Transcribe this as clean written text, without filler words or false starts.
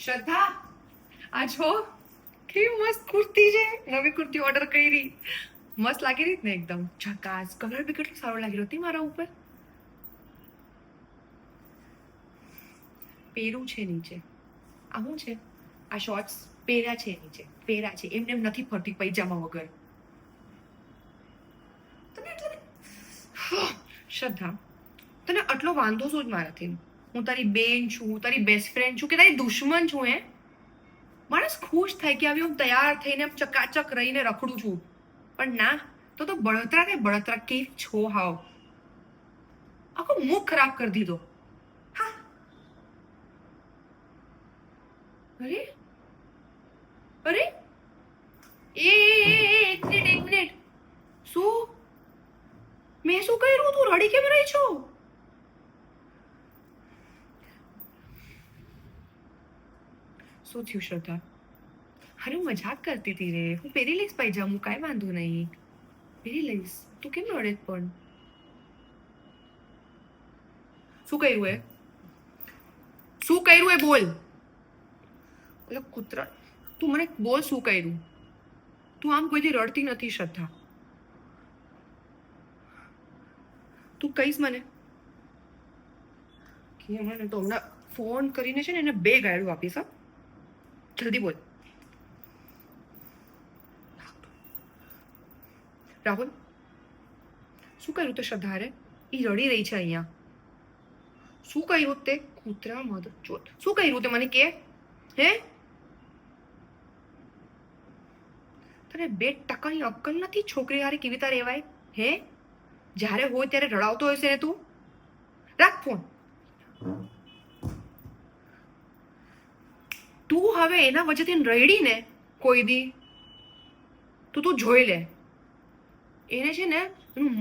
શ્રદ્ધા, આ જો કેવી મસ્ત કુર્તી છે. નવી કુર્તી ઓર્ડર કરી. મસ્ત લાગી રહી ને એકદમ ઝકાસ. કલર બી કેટલો સારો લાગી રહ્યો હતી મારા ઉપર. પેરું છે નીચે. આ શું છે? આ શોર્ટ્સ પહેર્યા છે નીચે. પહેર્યા છે એમને એમ નથી ફરતી પૈજામા વગર. તને શ્રદ્ધા, તને આટલો વાંધો શું જ મારાથી? હું તારી બેન છું, તારી બેસ્ટ ફ્રેન્ડ છું કે તારી દુશ્મન છું? માણસ ખુશ થાય કે આવી હું તૈયાર થઈને ચકાચક રહીને રખડું છું, પણ ના, તો બળતરા ને બળતરા કેવી છો હાવ. આખો મુખ ખરાબ કરી દીધો. હા, અરે અરે એક મિનિટ. શું? મેં શું કર્યું? તું રડી કેમ રહી છો? શું થયું શ્રદ્ધા? અરે હું મજાક કરતી હતી રે. હું પહેરી લઈશ પૈજામું, કાંઈ વાંધો નહીં. પહેરી લઈશ. તું કેમ રડે પણ? શું કર્યું એ? શું કર્યું એ બોલ. એટલે કૂતરા, તું મને બોલ શું કર્યું? તું આમ કોઈથી રડતી નથી શ્રદ્ધા. તું કહીશ મને કે મને તો હમણાં ફોન કરીને છે ને એને 2 ગાયડું આપીશ. હા, જલ્દી બોલ. રાહુલ, શું કર્યું તે શ્રદ્ધારે? એ રડી રહી છે અહીંયા. શું કર્યું તે? કૂતરા મધ ચોથ. શું કર્યું તે મને કે? હે, તને 2% અક્કલ નથી? છોકરી હારે કેવી રીતે રહેવાય? હે, જ્યારે હોય ત્યારે રડાવતો હશે ને તું. રાખ ફોન. તું હવે એના વચ્ચેથી રડી ને કોઈ દી, તું જોઈ લે. એને છે ને એનું